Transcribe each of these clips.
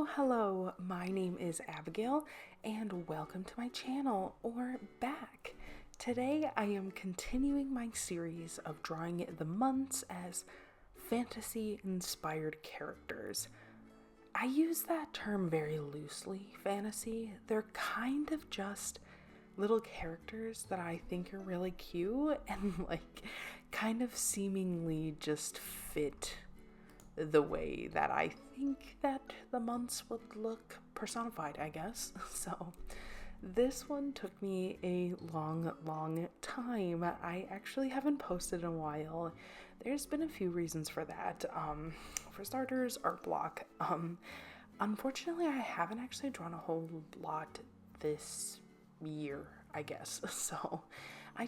Hello, my name is Abigail and welcome to my channel, or back. Today I am continuing my series of drawing the months as fantasy-inspired characters. I use that term very loosely, fantasy. They're kind of just little characters that I think are really cute and kind of seemingly just fit the way that I think that the months would look personified, I guess. So this one took me a long time. I actually haven't posted in a while. There's been a few reasons for that. For starters, art block. Unfortunately, I haven't actually drawn a whole lot this year, I guess. So I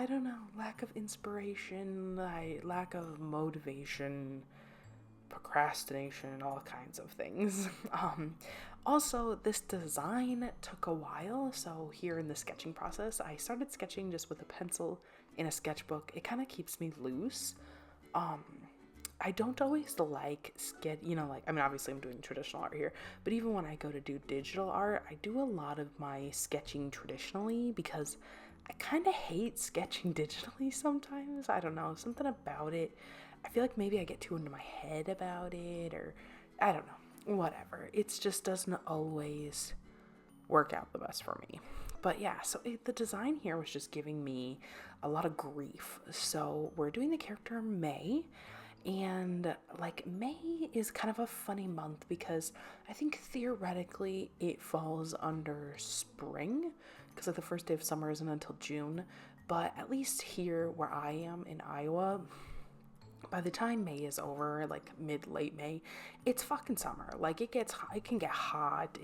don't know, lack of inspiration, lack of motivation, procrastination, all kinds of things. Also, this design took a while. So here in the sketching process, I started sketching just with a pencil in a sketchbook. It kind of keeps me loose. I don't always obviously I'm doing traditional art here, but even when I go to do digital art, I do a lot of my sketching traditionally because I kind of hate sketching digitally sometimes. I don't know, something about it. I feel like maybe I get too into my head about it, or I don't know, whatever. It just doesn't always work out the best for me. But yeah, so the design here was just giving me a lot of grief. So we're doing the character May, and May is kind of a funny month because I think theoretically it falls under spring because the first day of summer isn't until June. But at least here where I am in Iowa, by the time May is over, late May, it's fucking summer. It can get hot.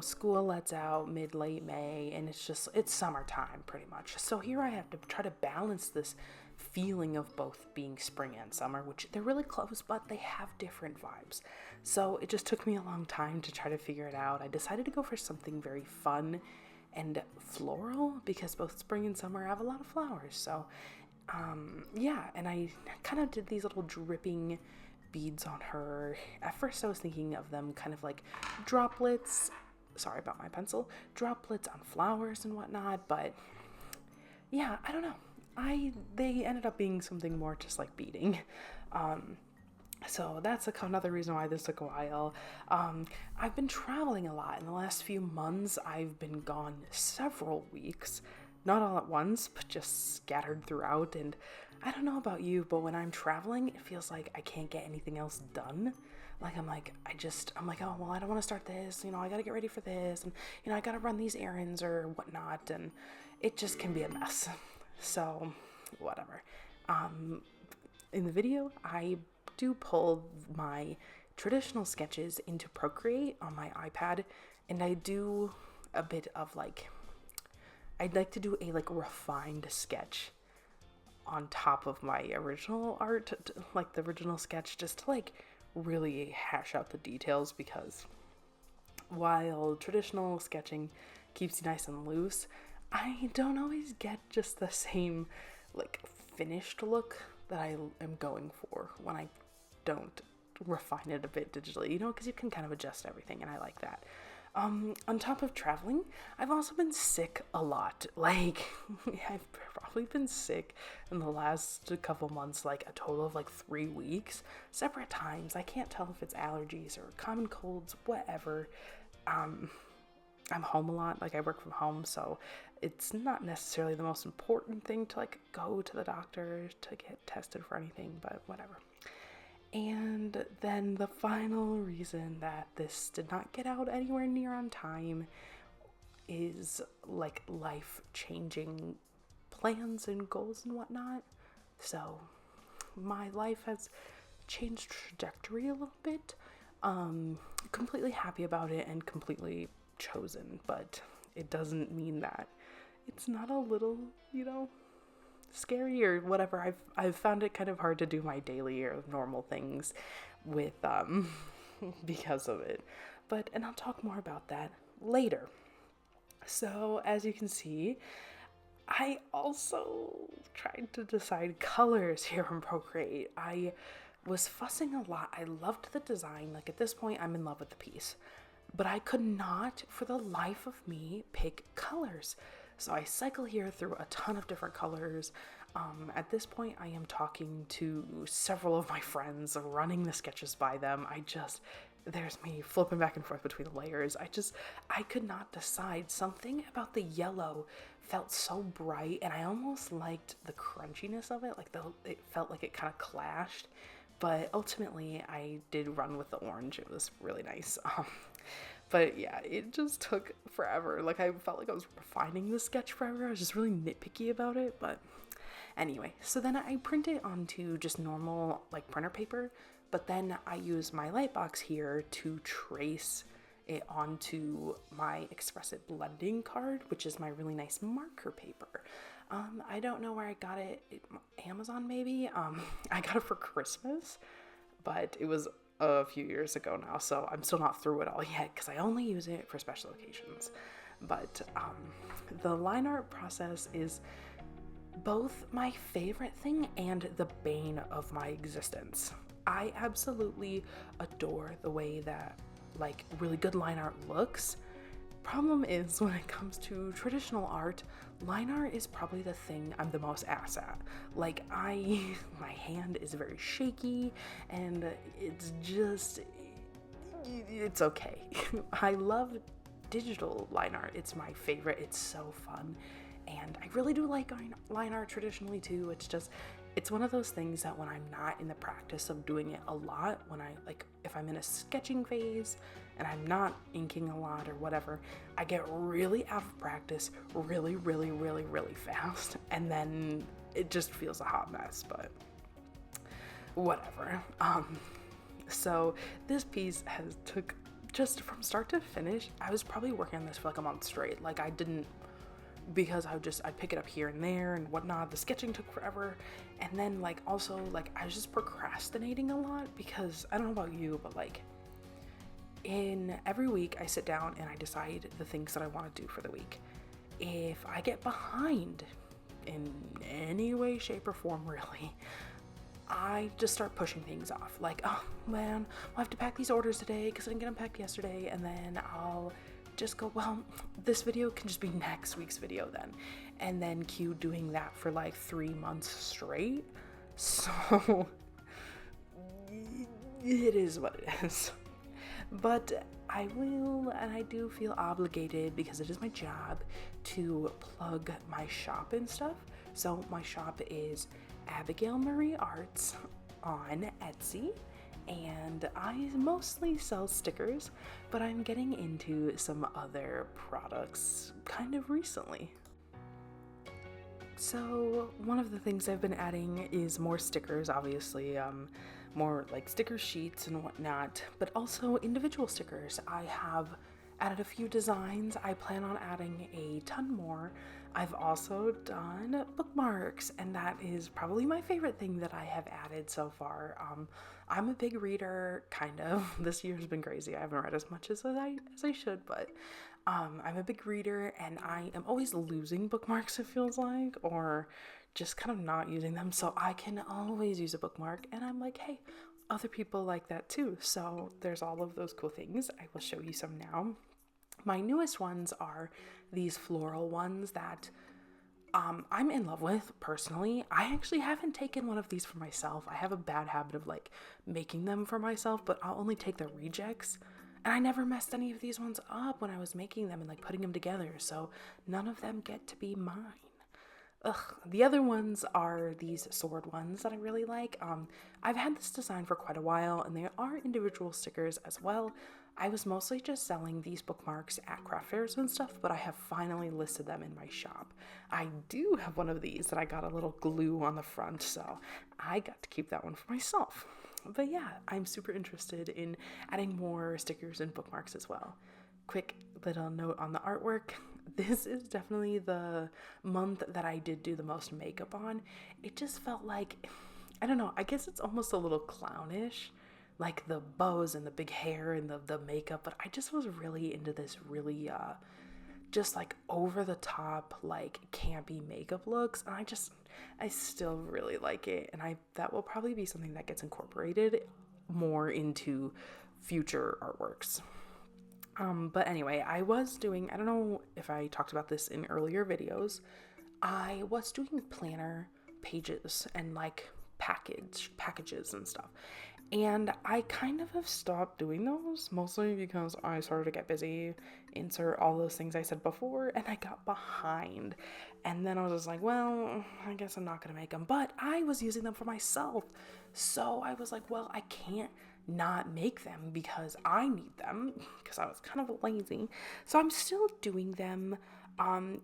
School lets out late May, and it's summertime pretty much. So here I have to try to balance this feeling of both being spring and summer, which they're really close, but they have different vibes. So it just took me a long time to try to figure it out. I decided to go for something very fun and floral because both spring and summer have a lot of flowers. So and I kind of did these little dripping beads on her. At first I was thinking of them kind of like droplets, sorry about my pencil, droplets on flowers and whatnot, but yeah, I don't know. They ended up being something more just like beading. So that's another reason why this took a while. I've been traveling a lot in the last few months. I've been gone several weeks. Not all at once, but just scattered throughout. And I don't know about you, but when I'm traveling, it feels like I can't get anything else done. I'm like, oh, well, I don't want to start this. I got to get ready for this. And, I got to run these errands or whatnot. And it just can be a mess. So, whatever. In the video, I do pull my traditional sketches into Procreate on my iPad. And I do a bit of I'd like to do a refined sketch on top of my original art, the original sketch, just to really hash out the details, because while traditional sketching keeps you nice and loose, I don't always get just the same finished look that I am going for when I don't refine it a bit digitally, because you can kind of adjust everything, and I like that. On top of traveling, I've also been sick a lot. I've probably been sick in the last couple months, a total of 3 weeks, separate times. I can't tell if it's allergies or common colds, whatever. I'm home a lot, I work from home, so it's not necessarily the most important thing to go to the doctor to get tested for anything, but whatever. And then the final reason that this did not get out anywhere near on time is life-changing plans and goals and whatnot. So my life has changed trajectory a little bit. Completely happy about it and completely chosen, but it doesn't mean that it's not a little, scary or whatever. I've found it kind of hard to do my daily or normal things with because of it, and I'll talk more about that later. So as you can see, I also tried to decide colors here in Procreate. I was fussing a lot. I loved the design. Like at this point, I'm in love with the piece. But I could not, for the life of me, pick colors. So I cycle here through a ton of different colors. At this point, I am talking to several of my friends, running the sketches by them. There's me flipping back and forth between the layers. I could not decide. Something about the yellow felt so bright, and I almost liked the crunchiness of it. It felt like it kind of clashed. But ultimately, I did run with the orange. It was really nice. But yeah, it just took forever. Like, I felt like I was refining the sketch forever. I was just really nitpicky about it. But anyway, so then I print it onto just normal, like, printer paper. But then I use my Lightbox here to trace it onto my expressive blending card, which is my really nice marker paper. I don't know where I got it. Amazon maybe. I got it for Christmas, but it was a few years ago now, so I'm still not through it all yet because I only use it for special occasions. But the line art process is both my favorite thing and the bane of my existence. I absolutely adore the way that like really good line art looks. Problem is, when it comes to traditional art, line art is probably the thing I'm the most ass at. Like, my hand is very shaky, and it's okay. I love digital line art. It's my favorite. It's so fun. And I really do like line art traditionally too. It's one of those things that when I'm not in the practice of doing it a lot, if I'm in a sketching phase and I'm not inking a lot or whatever, I get really out of practice really, really, really, really fast. And then it just feels a hot mess, but whatever. So this piece took just from start to finish. I was probably working on this for like a month straight. Like because I'd pick it up here and there and whatnot. The sketching took forever. And then I was just procrastinating a lot because I don't know about you, but in every week I sit down and I decide the things that I want to do for the week. If I get behind in any way, shape, or form, really, I just start pushing things off. Like, oh man, I'll have to pack these orders today because I didn't get them packed yesterday, and then I'll just go, well, this video can just be next week's video then. And then cue doing that for 3 months straight. So it is what it is. But I will, and I do feel obligated because it is my job to plug my shop and stuff. So my shop is abigailmariearts on Etsy. And I mostly sell stickers, but I'm getting into some other products kind of recently. So one of the things I've been adding is more stickers, obviously, more sticker sheets and whatnot, but also individual stickers. I have added a few designs. I plan on adding a ton more. I've also done bookmarks, and that is probably my favorite thing that I have added so far. I'm a big reader, kind of. This year's been crazy. I haven't read as much as I should, but I'm a big reader, and I am always losing bookmarks, it feels like, or just kind of not using them. So I can always use a bookmark, and I'm like, hey, other people like that too. So there's all of those cool things. I will show you some now. My newest ones are these floral ones that I'm in love with personally. I actually haven't taken one of these for myself. I have a bad habit of making them for myself, but I'll only take the rejects. And I never messed any of these ones up when I was making them and putting them together, so none of them get to be mine. The other ones are these sword ones that I really like. I've had this design for quite a while, and they are individual stickers as well. I was mostly just selling these bookmarks at craft fairs and stuff, but I have finally listed them in my shop. I do have one of these that I got a little glue on the front, so I got to keep that one for myself. But yeah, I'm super interested in adding more stickers and bookmarks as well. Quick little note on the artwork. This is definitely the month that I did do the most makeup on. It just felt like, I don't know, I guess it's almost a little clownish, like the bows and the big hair and the makeup, but I just was really into this really just over the top campy makeup looks, and I still really like it, and that will probably be something that gets incorporated more into future artworks. But anyway, I don't know if I talked about this in earlier videos, I was doing planner pages and like packages and stuff. And I kind of have stopped doing those, mostly because I started to get busy, insert all those things I said before, and I got behind. And then I was just like, well, I guess I'm not going to make them. But I was using them for myself. So I was like, well, I can't not make them because I need them, because I was kind of lazy. So I'm still doing them.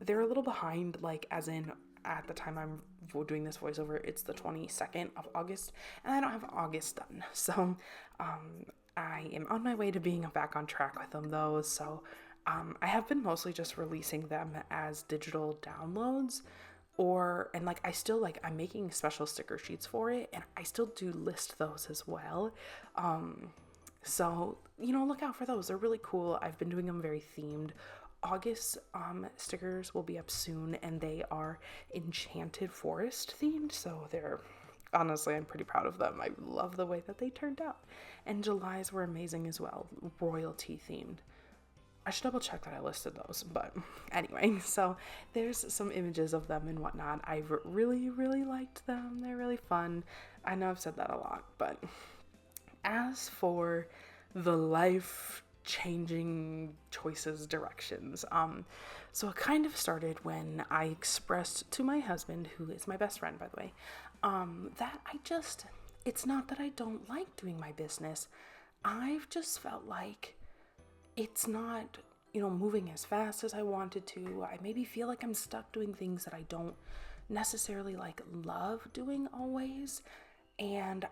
They're a little behind, like as in at the time I'm doing this voiceover, it's the 22nd of August, and I don't have August done. So I am on my way to being back on track with them though. So I have been mostly just releasing them as digital downloads, and like I still like I'm making special sticker sheets for it, and I still do list those as well. So look out for those. They're really cool. I've been doing them very themed. August stickers will be up soon, and they are enchanted forest themed, so honestly, I'm pretty proud of them. I love the way that they turned out. And July's were amazing as well, royalty themed. I should double check that I listed those, but anyway, so there's some images of them and whatnot. I really, really liked them. They're really fun. I know I've said that a lot, but as for the life-changing choices, directions, so it kind of started when I expressed to my husband, who is my best friend, by the way, that it's not that I don't like doing my business. I've just felt like it's not, moving as fast as I wanted to. I maybe feel like I'm stuck doing things that I don't necessarily love doing always. And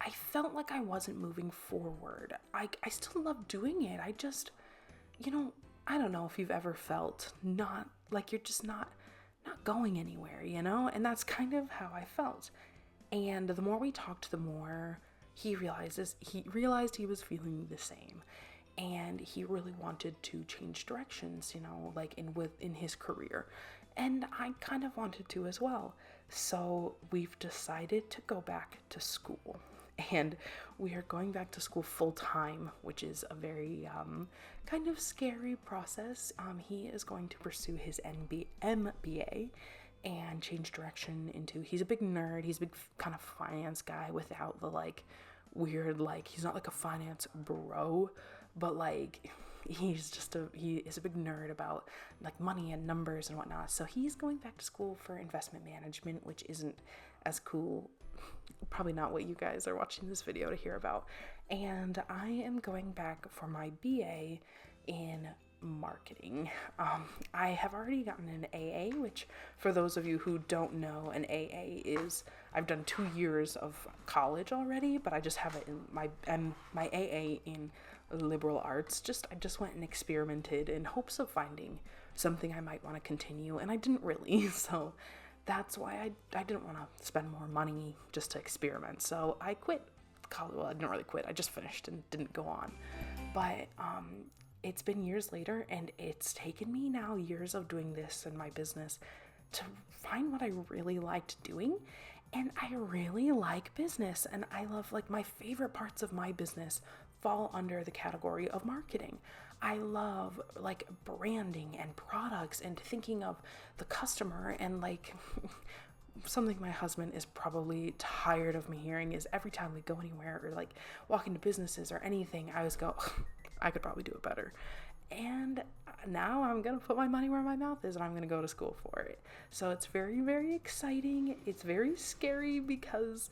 I felt like I wasn't moving forward. I still love doing it. I just, I don't know if you've ever felt not like you're just not going anywhere, and that's kind of how I felt. And the more we talked, the more he realized he was feeling the same. And he really wanted to change directions, in his career. And I kind of wanted to as well. So we've decided to go back to school. And we are going back to school full time, which is a very kind of scary process. He is going to pursue his MBA and change direction he's a big nerd. He's a big kind of finance guy without the weird, he's not like a finance bro, but he is a big nerd about money and numbers and whatnot. So he's going back to school for investment management, which isn't as cool, probably not what you guys are watching this video to hear about. And I am going back for my BA in marketing. I have already gotten an AA, which for those of you who don't know, an AA is, I've done 2 years of college already, but I just have it in my AA in liberal arts. I just went and experimented in hopes of finding something I might want to continue, and I didn't really. So that's why I didn't want to spend more money just to experiment. So I quit college. Well, I didn't really quit. I just finished and didn't go on. But it's been years later, and it's taken me now years of doing this in my business to find what I really liked doing. And I really like business, and I love my favorite parts of my business fall under the category of marketing. I love branding and products and thinking of the customer, and something my husband is probably tired of me hearing is every time we go anywhere or walk into businesses or anything, I always go, I could probably do it better. And now I'm going to put my money where my mouth is, and I'm going to go to school for it. So it's very, very exciting. It's very scary because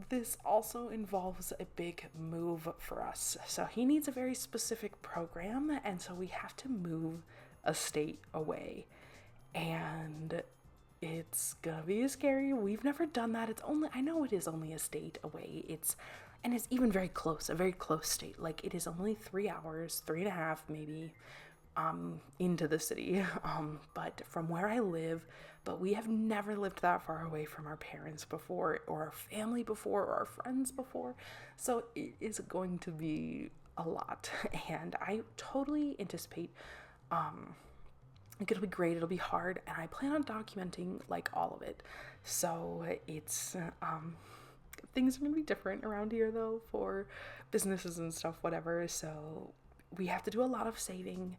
this also involves a big move for us. So he needs a very specific program, and so we have to move a state away. And it's gonna be scary. We've never done that. I know it is only a state away. It's even very close, a very close state. It is only 3 hours, 3.5 maybe, into the city. But from where I live, but we have never lived that far away from our parents before, or our family before, or our friends before. So it is going to be a lot. And I totally anticipate, it'll be great. It'll be hard, and I plan on documenting like all of it. So it's things are gonna be different around here though for businesses and stuff, whatever. So we have to do a lot of saving.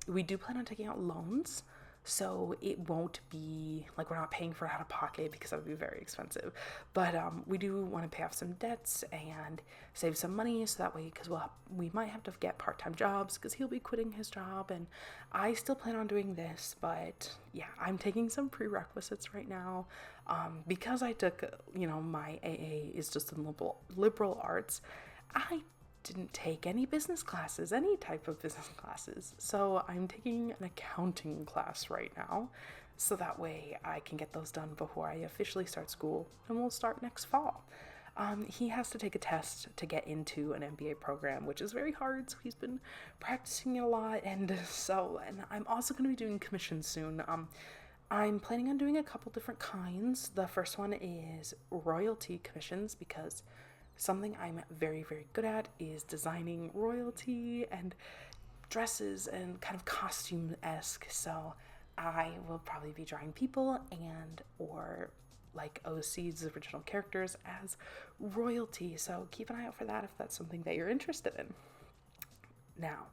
We do plan on taking out loans, so it won't be like we're not paying for it out of pocket because that would be very expensive. But we do want to pay off some debts and save some money, so that way, because we might have to get part-time jobs because he'll be quitting his job, and I still plan on doing this. But yeah, I'm taking some prerequisites right now because I took my AA is just in liberal arts. I didn't take any business classes, any type of business classes. So I'm taking an accounting class right now. So that way I can get those done before I officially start school, and we'll start next fall. He has to take a test to get into an MBA program, which is very hard. So he's been practicing it a lot. And I'm also going to be doing commissions soon. I'm planning on doing a couple different kinds. The first one is royalty commissions, because something I'm very, very good at is designing royalty and dresses and kind of costume-esque. So I will probably be drawing people or like OC's original characters as royalty. So keep an eye out for that if that's something that you're interested in. Now,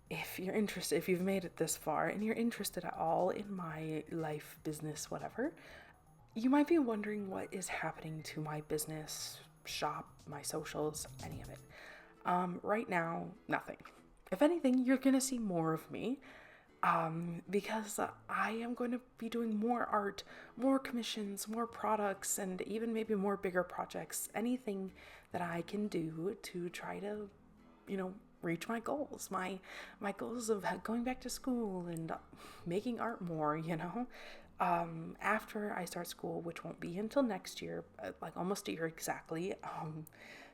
if you've made it this far and you're interested at all in my life, business, whatever, you might be wondering what is happening to my business, shop, my socials, any of it. Right now, nothing. If anything, you're gonna see more of me, because I am going to be doing more art, more commissions, more products, and even maybe more bigger projects. Anything that I can do to try to, reach my goals. My goals of going back to school and making art more. After I start school, which won't be until next year, like almost a year exactly,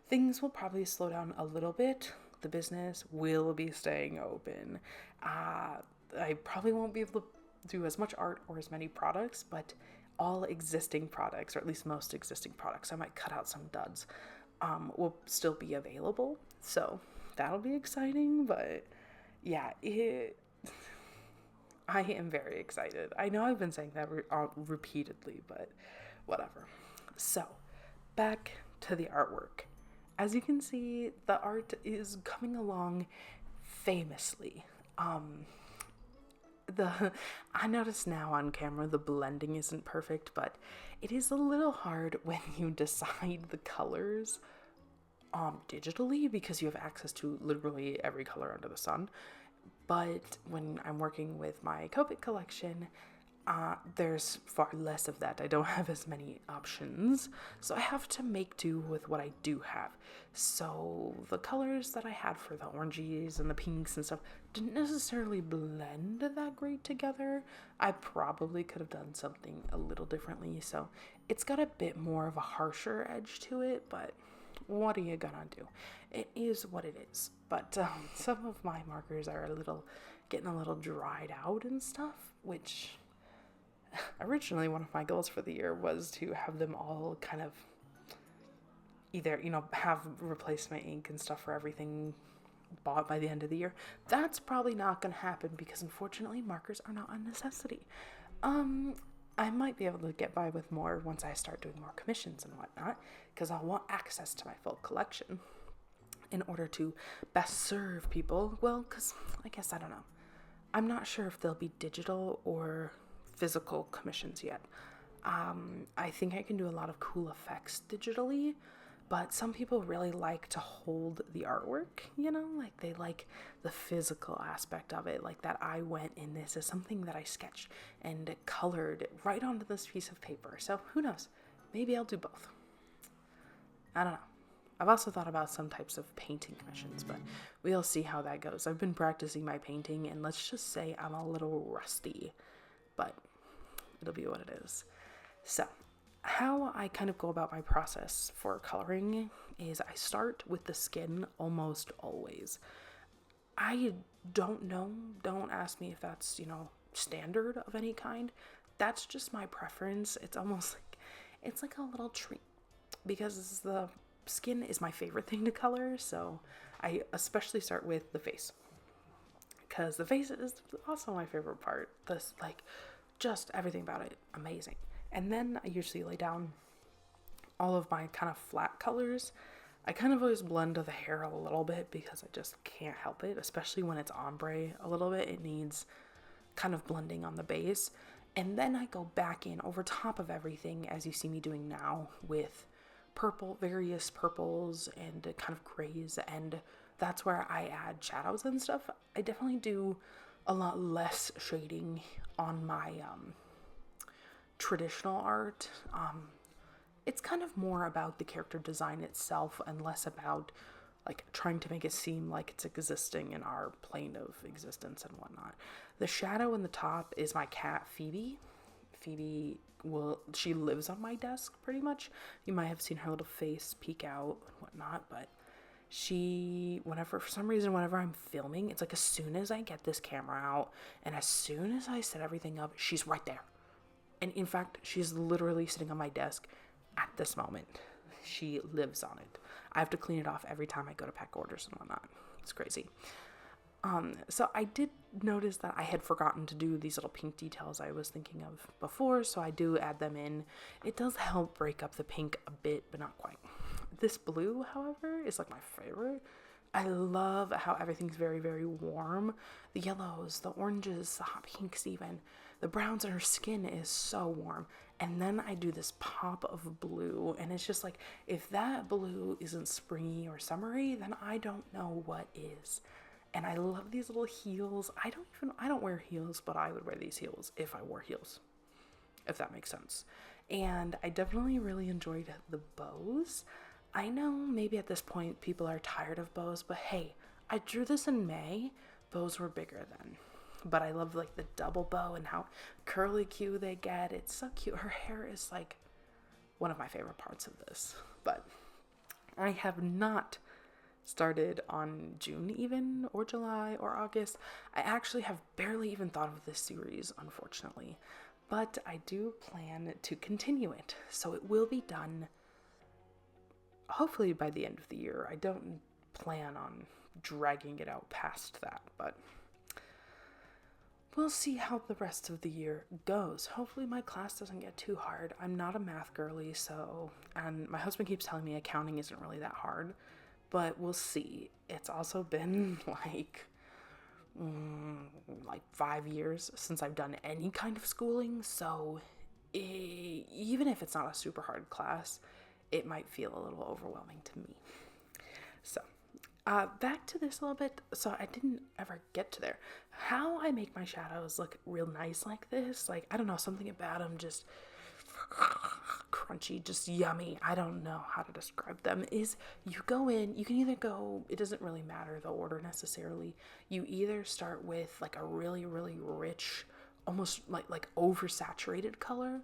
things will probably slow down a little bit. The business will be staying open. I probably won't be able to do as much art or as many products, but all existing products, or at least most existing products, I might cut out some duds, will still be available. So that'll be exciting, but yeah, I am very excited. I know I've been saying that repeatedly, but whatever. So, back to the artwork. As you can see, the art is coming along famously. I notice now on camera the blending isn't perfect, but it is a little hard when you decide the colors digitally, because you have access to literally every color under the sun. But when I'm working with my Copic collection, there's far less of that. I don't have as many options, so I have to make do with what I do have. So the colors that I had for the oranges and the pinks and stuff didn't necessarily blend that great together. I probably could have done something a little differently, so it's got a bit more of a harsher edge to it, but what are you gonna do? It is what it is. But some of my markers are getting a little dried out and stuff, which originally one of my goals for the year was to have them all kind of either, have replacement ink and stuff for everything bought by the end of the year. That's probably not going to happen because unfortunately markers are not a necessity. I might be able to get by with more once I start doing more commissions and whatnot, because I'll want access to my full collection in order to best serve people. Well, because I guess, I don't know. I'm not sure if they'll be digital or physical commissions yet. I think I can do a lot of cool effects digitally, but some people really like to hold the artwork, like they like the physical aspect of it, like that I went in this is something that I sketched and colored right onto this piece of paper. So who knows? Maybe I'll do both. I don't know. I've also thought about some types of painting commissions, but we'll see how that goes. I've been practicing my painting, and let's just say I'm a little rusty, but it'll be what it is. So, how I kind of go about my process for coloring is I start with the skin almost always. I don't know. Don't ask me if that's, standard of any kind. That's just my preference. It's almost it's like a little treat, because the skin is my favorite thing to color. So I especially start with the face, because the face is also my favorite part. This, like, just everything about it, amazing. And then I usually lay down all of my kind of flat colors. I kind of always blend the hair a little bit because I just can't help it, especially when it's ombre a little bit. It needs kind of blending on the base. And then I go back in over top of everything, as you see me doing now, with various purples and kind of grays, and that's where I add shadows and stuff. I definitely do a lot less shading on my traditional art. It's kind of more about the character design itself and less about like trying to make it seem like it's existing in our plane of existence and whatnot. The shadow in the top is my cat Phoebe. She lives on my desk pretty much. You might have seen her little face peek out and whatnot, but for some reason, whenever I'm filming, it's like as soon as I get this camera out and as soon as I set everything up, she's right there. And in fact, she's literally sitting on my desk at this moment. She lives on it. I have to clean it off every time I go to pack orders and whatnot. It's crazy. So I did notice that I had forgotten to do these little pink details I was thinking of before, so I do add them in. It does help break up the pink a bit, but not quite. This blue, however, is like my favorite. I love how everything's very, very warm. The yellows, the oranges, the hot pinks even. The browns in her skin is so warm. And then I do this pop of blue, and it's just like, if that blue isn't springy or summery, then I don't know what is. And I love these little heels. I don't wear heels, but I would wear these heels if I wore heels, if that makes sense. And I definitely really enjoyed the bows. I know maybe at this point people are tired of bows, but hey, I drew this in May. Bows were bigger then. But I love like the double bow and how curly Q they get. It's so cute. Her hair is like one of my favorite parts of this. But I have not started on June even, or July, or August. I actually have barely even thought of this series, unfortunately. But I do plan to continue it. So it will be done hopefully by the end of the year. I don't plan on dragging it out past that, but we'll see how the rest of the year goes. Hopefully my class doesn't get too hard. I'm not a math girly, and my husband keeps telling me accounting isn't really that hard, but we'll see. It's also been like 5 years since I've done any kind of schooling, so even if it's not a super hard class, it might feel a little overwhelming to me. So back to this a little bit. So I didn't ever get to there. How I make my shadows look real nice like this, like, I don't know, something about them just crunchy, just yummy. I don't know how to describe them. Is you go in, you can either go, it doesn't really matter the order necessarily. You either start with like a really, really rich, almost like oversaturated color,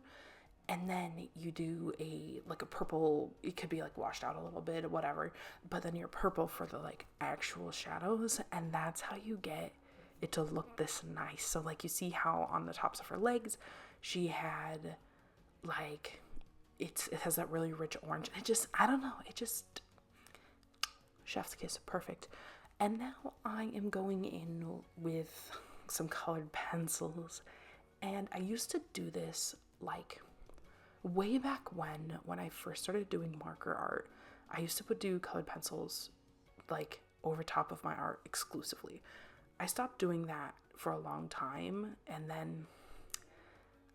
and then you do a purple. It could be like washed out a little bit or whatever, but then you're purple for the like actual shadows, and that's how you get it to look this nice. So like you see how on the tops of her legs she had like it has that really rich orange. It just, I don't know, it just chef's kiss, perfect. And now I am going in with some colored pencils, and I used to do this like way back when I first started doing marker art. I used to do colored pencils like over top of my art exclusively. I stopped doing that for a long time, and then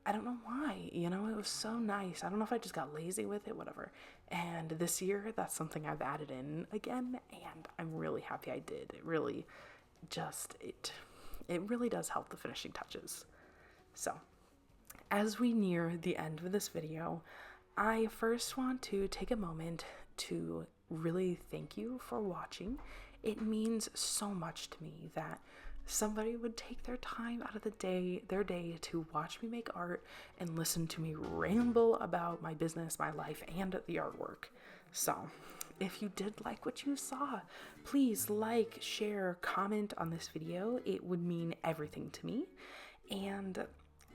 I don't know why, it was so nice. I don't know if I just got lazy with it, whatever. And this year, that's something I've added in again, and I'm really happy I did. It really it really does help the finishing touches. So, as we near the end of this video, I first want to take a moment to really thank you for watching. It means so much to me that somebody would take their time out of their day to watch me make art and listen to me ramble about my business, my life, and the artwork. So, if you did like what you saw, please like, share, comment on this video. It would mean everything to me. And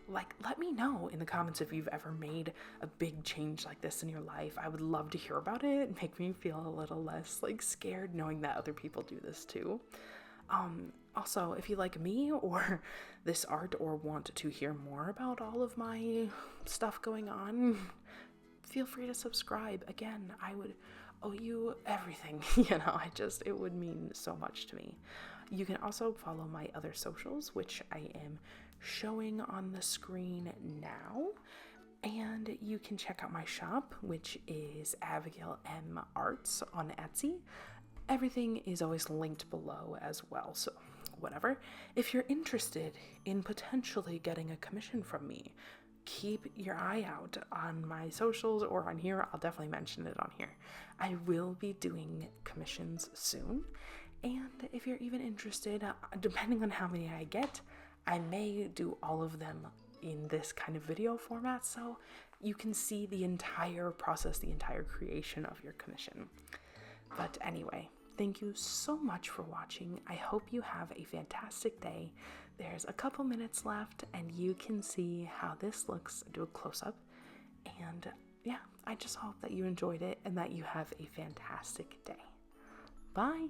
let me know in the comments if you've ever made a big change like this in your life. I would love to hear about it. Make me feel a little less scared knowing that other people do this too. Also, if you like me or this art or want to hear more about all of my stuff going on, feel free to subscribe. Again, I would owe you everything. It would mean so much to me. You can also follow my other socials, which I am showing on the screen now. And you can check out my shop, which is abigailmariearts on Etsy. Everything is always linked below as well, so whatever. If you're interested in potentially getting a commission from me, keep your eye out on my socials or on here. I'll definitely mention it on here. I will be doing commissions soon. And if you're even interested, depending on how many I get, I may do all of them in this kind of video format so you can see the entire process, the entire creation of your commission. But anyway, thank you so much for watching. I hope you have a fantastic day. There's a couple minutes left and you can see how this looks. Do a close-up. And yeah, I just hope that you enjoyed it and that you have a fantastic day. Bye.